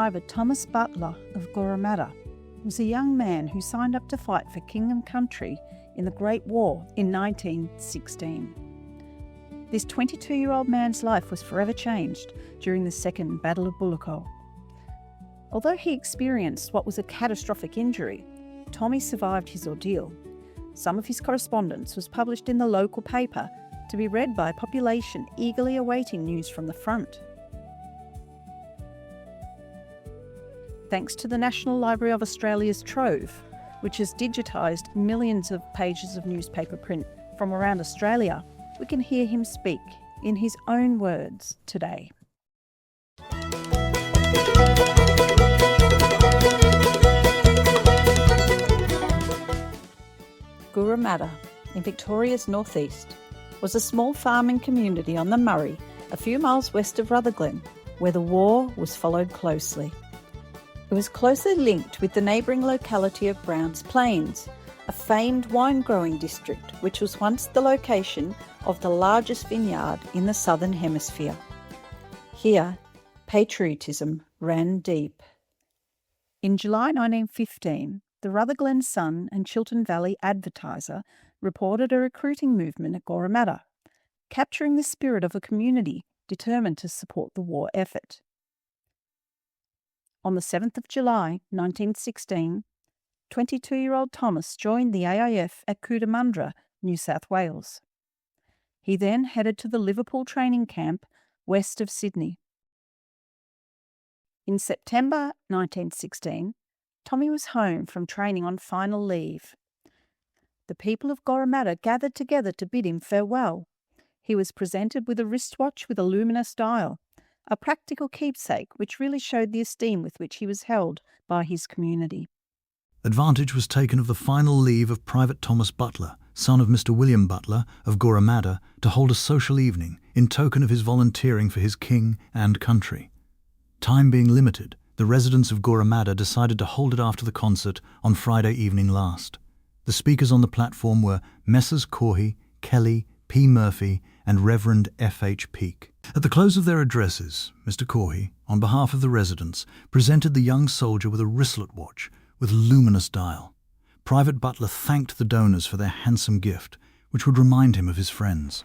Private Thomas Butler of Gooramadda was a young man who signed up to fight for king and country in the Great War in 1916. This 22-year-old man's life was forever changed during the Second Battle of Bulleco. Although he experienced what was a catastrophic injury, Tommy survived his ordeal. Some of his correspondence was published in the local paper to be read by a population eagerly awaiting news from the front. Thanks to the National Library of Australia's Trove, which has digitised millions of pages of newspaper print from around Australia, we can hear him speak in his own words today. Gooramadda, in Victoria's northeast, was a small farming community on the Murray, a few miles west of Rutherglen, where the war was followed closely. It was closely linked with the neighbouring locality of Browns Plains, a famed wine-growing district which was once the location of the largest vineyard in the Southern Hemisphere. Here, patriotism ran deep. In July 1915, the Rutherglen Sun and Chiltern Valley Advertiser reported a recruiting movement at Gooramadda, capturing the spirit of a community determined to support the war effort. On the 7th of July 1916, 22-year-old Thomas joined the AIF at Cootamundra, New South Wales. He then headed to the Liverpool training camp west of Sydney. In September 1916, Tommy was home from training on final leave. The people of Gooramadda gathered together to bid him farewell. He was presented with a wristwatch with a luminous dial, a practical keepsake which really showed the esteem with which he was held by his community. Advantage was taken of the final leave of Private Thomas Butler, son of Mr. William Butler of Gooramadda, to hold a social evening in token of his volunteering for his king and country. Time being limited, the residents of Gooramadda decided to hold it after the concert on Friday evening last. The speakers on the platform were Messrs. Corhey, Kelly, P. Murphy and Reverend F. H. Peake. At the close of their addresses, Mr. Corhey, on behalf of the residents, presented the young soldier with a wristlet watch with luminous dial. Private Butler thanked the donors for their handsome gift, which would remind him of his friends.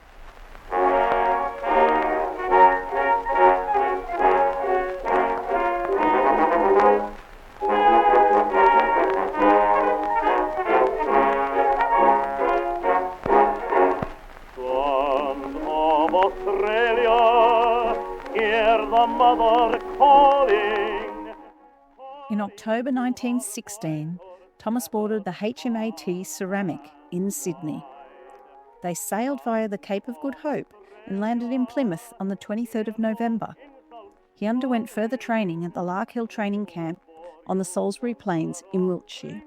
In October 1916, Thomas boarded the HMAT Ceramic in Sydney. They sailed via the Cape of Good Hope and landed in Plymouth on the 23rd of November. He underwent further training at the Larkhill Training Camp on the Salisbury Plains in Wiltshire.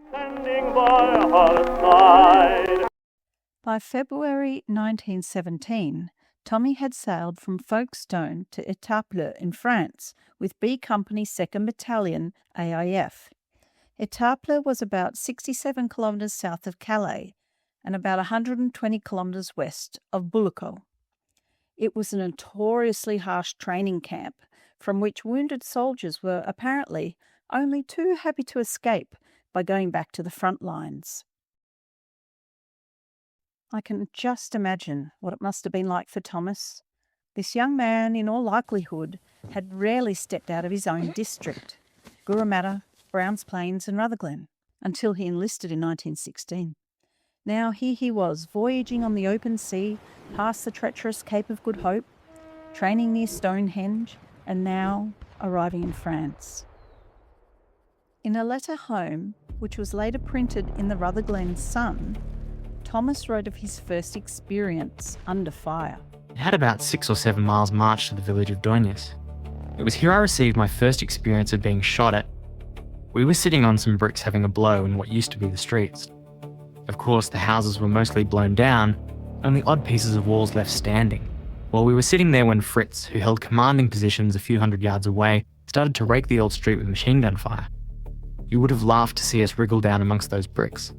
By February 1917, Tommy had sailed from Folkestone to Étaples in France with B Company 2nd Battalion AIF. Étaples was about 67 kilometres south of Calais and about 120 kilometres west of Bulleco. It was a notoriously harsh training camp from which wounded soldiers were apparently only too happy to escape by going back to the front lines. I can just imagine what it must have been like for Thomas. This young man, in all likelihood, had rarely stepped out of his own district, Gooramadda, Browns Plains and Rutherglen, until he enlisted in 1916. Now here he was, voyaging on the open sea, past the treacherous Cape of Good Hope, training near Stonehenge, and now arriving in France. In a letter home, which was later printed in the Rutherglen Sun, Thomas wrote of his first experience under fire. It had about 6 or 7 miles march to the village of Doignas. It was here I received my first experience of being shot at. We were sitting on some bricks having a blow in what used to be the streets. Of course, the houses were mostly blown down, only odd pieces of walls left standing. Well, we were sitting there when Fritz, who held commanding positions a few hundred yards away, started to rake the old street with machine gun fire. You would have laughed to see us wriggle down amongst those bricks.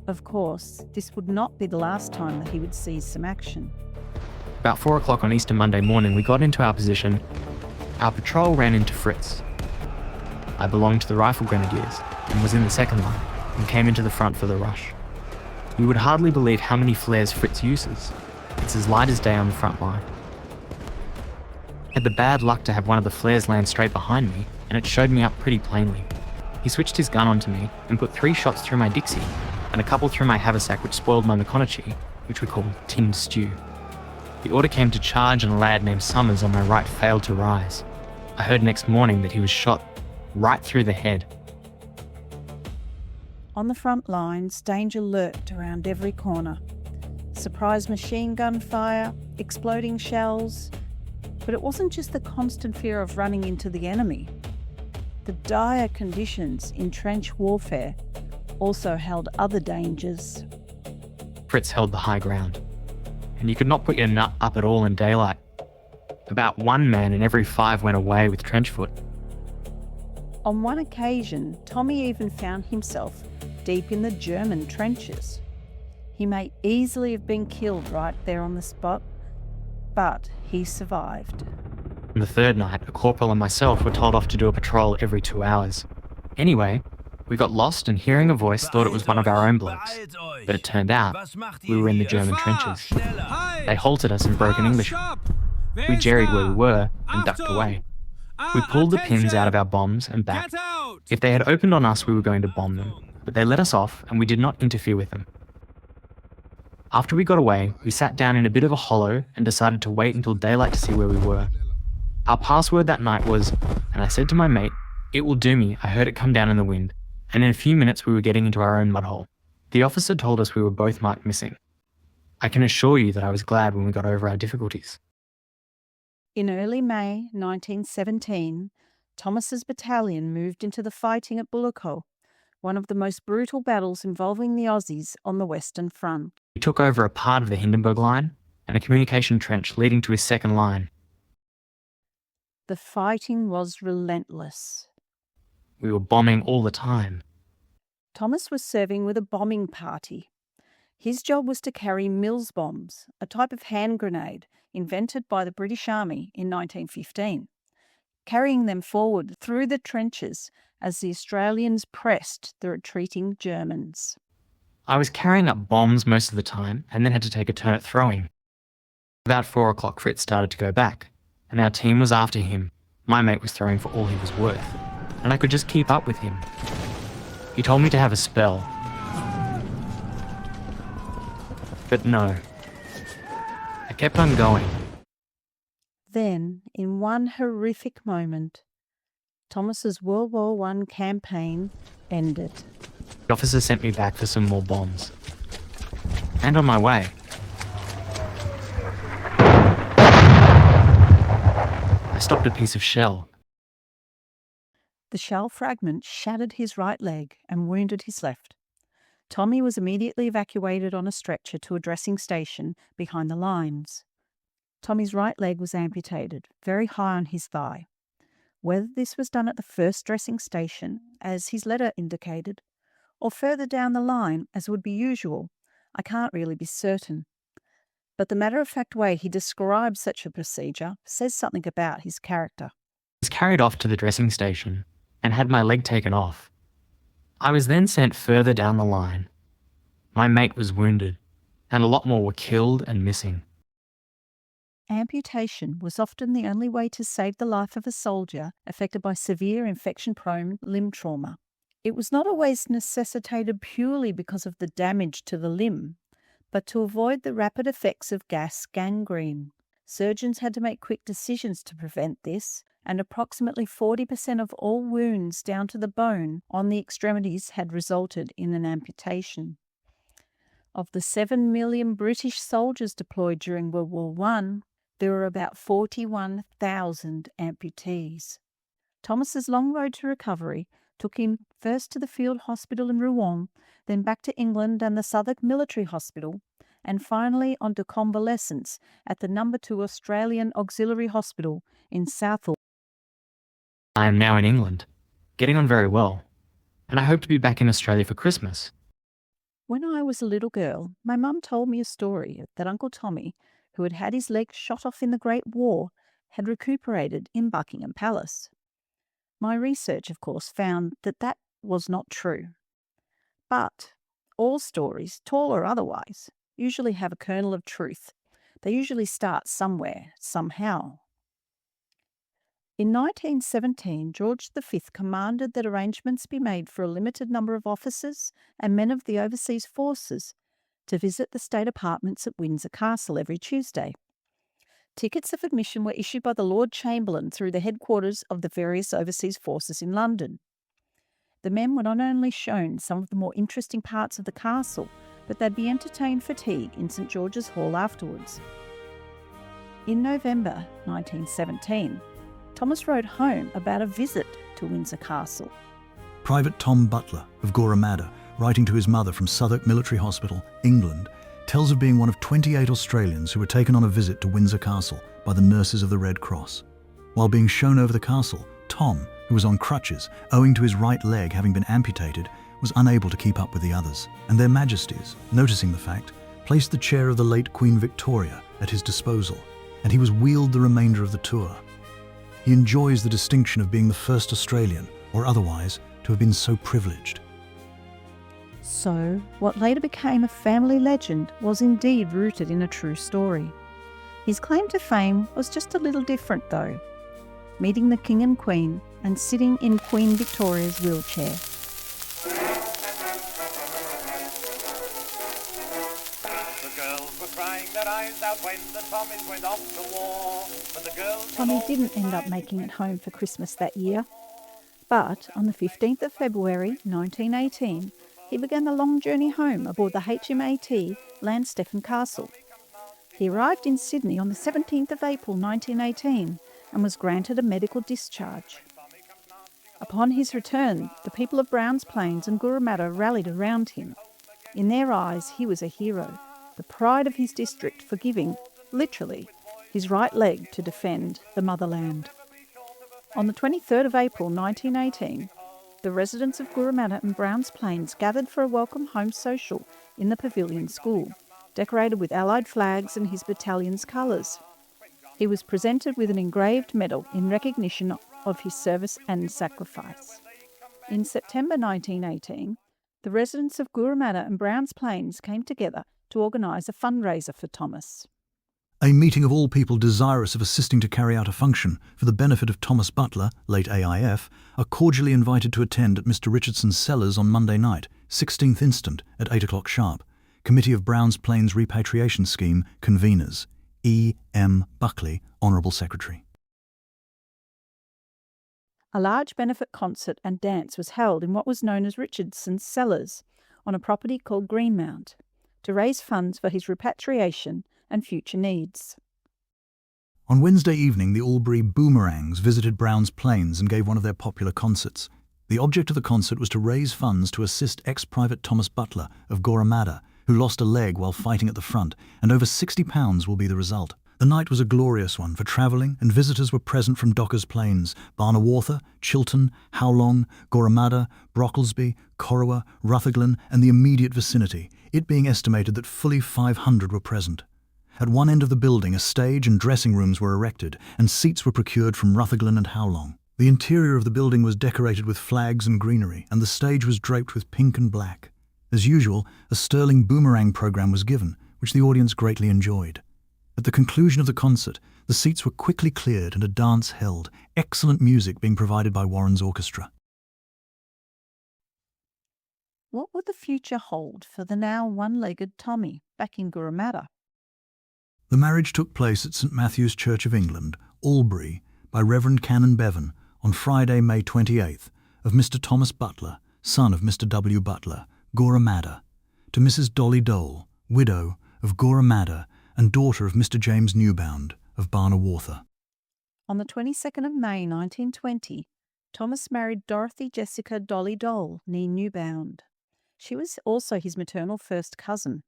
Of course, this would not be the last time that he would see some action. About 4 o'clock on Easter Monday morning, we got into our position. Our patrol ran into Fritz. I belonged to the Rifle Grenadiers and was in the second line and came into the front for the rush. You would hardly believe how many flares Fritz uses. It's as light as day on the front line. I had the bad luck to have one of the flares land straight behind me, and it showed me up pretty plainly. He switched his gun onto me and put 3 shots through my Dixie and a couple through my haversack, which spoiled my McConaughey, which we called tinned stew. The order came to charge and a lad named Summers on my right failed to rise. I heard next morning that he was shot right through the head. On the front lines, danger lurked around every corner. Surprise machine gun fire, exploding shells. But it wasn't just the constant fear of running into the enemy. The dire conditions in trench warfare also held other dangers. Fritz held the high ground, and you could not put your nut up at all in daylight. About 1 man in every 5 went away with trench foot. On one occasion, Tommy even found himself deep in the German trenches. He may easily have been killed right there on the spot, but he survived. On the third night, a corporal and myself were told off to do a patrol every 2 hours. Anyway, we got lost and hearing a voice thought it was one of our own blokes. But it turned out we were in the German trenches. They halted us in broken English. We jerried where we were and ducked away. We pulled the pins out of our bombs and back. If they had opened on us, we were going to bomb them, but they let us off and we did not interfere with them. After we got away, we sat down in a bit of a hollow and decided to wait until daylight to see where we were. Our password that night was, and I said to my mate, "It will do me, I heard it come down in the wind," and in a few minutes we were getting into our own mud hole. The officer told us we were both marked missing. I can assure you that I was glad when we got over our difficulties. In early May 1917, Thomas's battalion moved into the fighting at Bullecourt, one of the most brutal battles involving the Aussies on the Western Front. We took over a part of the Hindenburg Line and a communication trench leading to his second line. The fighting was relentless. We were bombing all the time. Thomas was serving with a bombing party. His job was to carry Mills bombs, a type of hand grenade invented by the British Army in 1915, carrying them forward through the trenches as the Australians pressed the retreating Germans. I was carrying up bombs most of the time and then had to take a turn at throwing. About 4 o'clock, Fritz started to go back, and our team was after him. My mate was throwing for all he was worth, and I could just keep up with him. He told me to have a spell. But no. I kept on going. Then, in one horrific moment, Thomas's World War I campaign ended. The officer sent me back for some more bombs. And on my way, I stopped a piece of shell. The shell fragment shattered his right leg and wounded his left. Tommy was immediately evacuated on a stretcher to a dressing station behind the lines. Tommy's right leg was amputated, very high on his thigh. Whether this was done at the first dressing station, as his letter indicated, or further down the line, as would be usual, I can't really be certain. But the matter-of-fact way he describes such a procedure says something about his character. I was carried off to the dressing station and had my leg taken off. I was then sent further down the line. My mate was wounded, and a lot more were killed and missing. Amputation was often the only way to save the life of a soldier affected by severe infection-prone limb trauma. It was not always necessitated purely because of the damage to the limb, but to avoid the rapid effects of gas gangrene. Surgeons had to make quick decisions to prevent this, and approximately 40% of all wounds down to the bone on the extremities had resulted in an amputation. Of the 7 million British soldiers deployed during World War I, there were about 41,000 amputees. Thomas's long road to recovery took him first to the field hospital in Rouen, then back to England and the Southwark Military Hospital, and finally on to convalescence at the No. 2 Australian Auxiliary Hospital in Southall. I am now in England, getting on very well, and I hope to be back in Australia for Christmas. When I was a little girl, my mum told me a story that Uncle Tommy, who had had his leg shot off in the Great War, had recuperated in Buckingham Palace. My research, of course, found that that was not true. But all stories, tall or otherwise, usually have a kernel of truth. They usually start somewhere, somehow. In 1917, George V commanded that arrangements be made for a limited number of officers and men of the overseas forces to visit the state apartments at Windsor Castle every Tuesday. Tickets of admission were issued by the Lord Chamberlain through the headquarters of the various overseas forces in London. The men were not only shown some of the more interesting parts of the castle, but they'd be entertained for tea in St George's Hall afterwards. In November 1917, Thomas wrote home about a visit to Windsor Castle. Private Tom Butler of Gooramadda, writing to his mother from Southwark Military Hospital, England, tells of being one of 28 Australians who were taken on a visit to Windsor Castle by the nurses of the Red Cross. While being shown over the castle, Tom, who was on crutches owing to his right leg having been amputated, was unable to keep up with the others, and their Majesties, noticing the fact, placed the chair of the late Queen Victoria at his disposal, and he was wheeled the remainder of the tour. He enjoys the distinction of being the first Australian, or otherwise, to have been so privileged. So, what later became a family legend was indeed rooted in a true story. His claim to fame was just a little different though, meeting the King and Queen and sitting in Queen Victoria's wheelchair. Tommy didn't end up making it home for Christmas that year, but on the 15th of February 1918, he began the long journey home aboard the HMAT Landstephen Castle. He arrived in Sydney on the 17th of April 1918 and was granted a medical discharge. Upon his return, the people of Browns Plains and Gooramadda rallied around him. In their eyes, he was a hero, the pride of his district for giving, literally, his right leg to defend the motherland. On the 23rd of April 1918, the residents of Gooramadda and Browns Plains gathered for a welcome home social in the Pavilion School, decorated with Allied flags and his battalion's colours. He was presented with an engraved medal in recognition of his service and sacrifice. In September 1918, the residents of Gooramadda and Browns Plains came together to organise a fundraiser for Thomas. A meeting of all people desirous of assisting to carry out a function for the benefit of Thomas Butler, late AIF, are cordially invited to attend at Mr. Richardson's cellars on Monday night, 16th instant, at 8 o'clock sharp. Committee of Browns Plains Repatriation Scheme, conveners, E. M. Buckley, Honourable Secretary. A large benefit concert and dance was held in what was known as Richardson's cellars on a property called Greenmount to raise funds for his repatriation and future needs. On Wednesday evening, the Albury Boomerangs visited Browns Plains and gave one of their popular concerts. The object of the concert was to raise funds to assist ex-Private Thomas Butler of Gooramadda, who lost a leg while fighting at the front, and over £60 will be the result. The night was a glorious one for travelling, and visitors were present from Dockers Plains, Barnawartha, Chiltern, Howlong, Gooramadda, Brocklesby, Corowa, Rutherglen, and the immediate vicinity, it being estimated that fully 500 were present. At one end of the building, a stage and dressing rooms were erected, and seats were procured from Rutherglen and Howlong. The interior of the building was decorated with flags and greenery, and the stage was draped with pink and black. As usual, a sterling boomerang programme was given, which the audience greatly enjoyed. At the conclusion of the concert, the seats were quickly cleared and a dance held, excellent music being provided by Warren's orchestra. What would the future hold for the now one-legged Tommy back in Gooramadda? The marriage took place at St Matthew's Church of England, Albury, by Reverend Canon Bevan on Friday, May 28th, of Mr Thomas Butler, son of Mr W. Butler, Gooramadda, to Mrs Dolly Dole, widow of Gooramadda and daughter of Mr James Newbound of Barnawartha. On the 22nd of May 1920, Thomas married Dorothy Jessica Dolly Dole, née Newbound. She was also his maternal first cousin.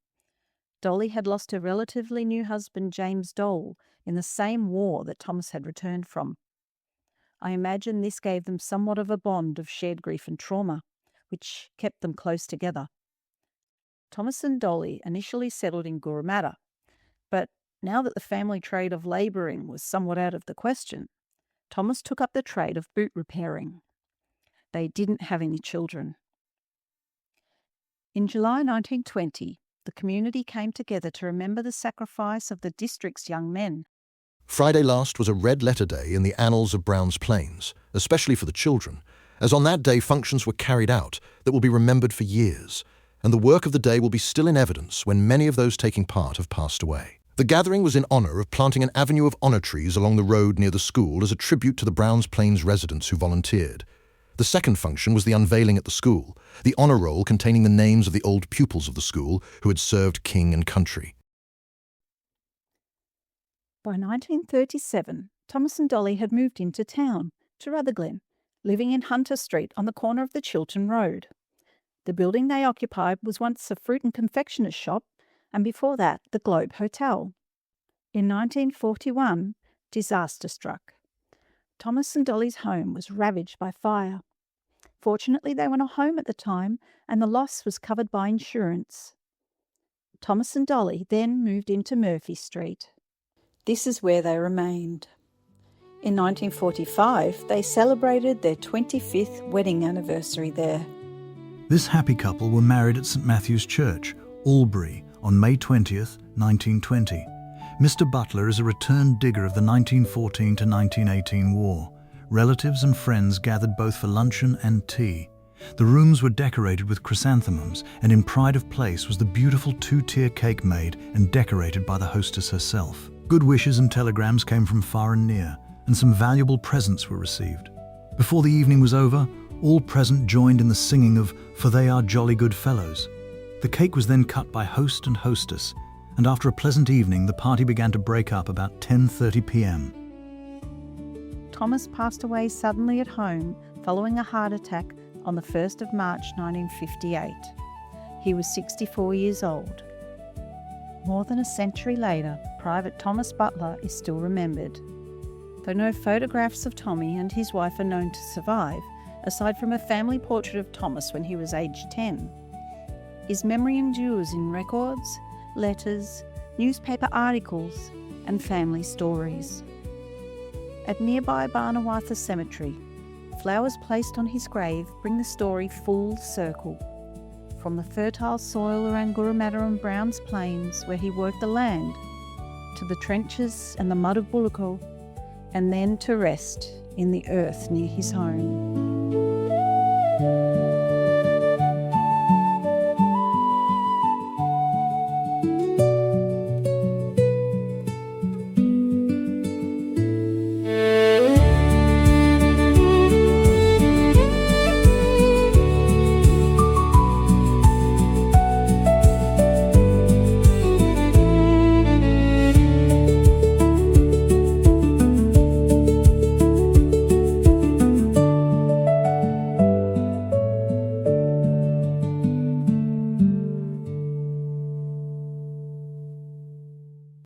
Dolly had lost her relatively new husband James Dole in the same war that Thomas had returned from. I imagine this gave them somewhat of a bond of shared grief and trauma, which kept them close together. Thomas and Dolly initially settled in Gooramadda, but now that the family trade of labouring was somewhat out of the question, Thomas took up the trade of boot repairing. They didn't have any children. In July 1920, the community came together to remember the sacrifice of the district's young men. Friday last was a red-letter day in the annals of Browns Plains, especially for the children, as on that day functions were carried out that will be remembered for years, and the work of the day will be still in evidence when many of those taking part have passed away. The gathering was in honour of planting an avenue of honour trees along the road near the school as a tribute to the Browns Plains residents who volunteered. The second function was the unveiling at the school, the honour roll containing the names of the old pupils of the school who had served king and country. By 1937, Thomas and Dolly had moved into town, to Rutherglen, living in Hunter Street on the corner of the Chiltern Road. The building they occupied was once a fruit and confectioner's shop, and before that, the Globe Hotel. In 1941, disaster struck. Thomas and Dolly's home was ravaged by fire. Fortunately, they were not home at the time, and the loss was covered by insurance. Thomas and Dolly then moved into Murphy Street. This is where they remained. In 1945, they celebrated their 25th wedding anniversary there. This happy couple were married at St Matthew's Church, Albury, on May 20th, 1920. Mr Butler is a returned digger of the 1914 to 1918 war. Relatives and friends gathered both for luncheon and tea. The rooms were decorated with chrysanthemums, and in pride of place was the beautiful two-tier cake made and decorated by the hostess herself. Good wishes and telegrams came from far and near, and some valuable presents were received. Before the evening was over, all present joined in the singing of "For They Are Jolly Good Fellows." The cake was then cut by host and hostess, and after a pleasant evening, the party began to break up about 10:30 p.m. Thomas passed away suddenly at home following a heart attack on the 1st of March 1958. He was 64 years old. More than a century later, Private Thomas Butler is still remembered. Though no photographs of Tommy and his wife are known to survive, aside from a family portrait of Thomas when he was aged 10, his memory endures in records, letters, newspaper articles, and family stories. At nearby Barnawatha Cemetery, flowers placed on his grave bring the story full circle. From the fertile soil around Gooramadda and Browns Plains, where he worked the land, to the trenches and the mud of Bullockall, and then to rest in the earth near his home.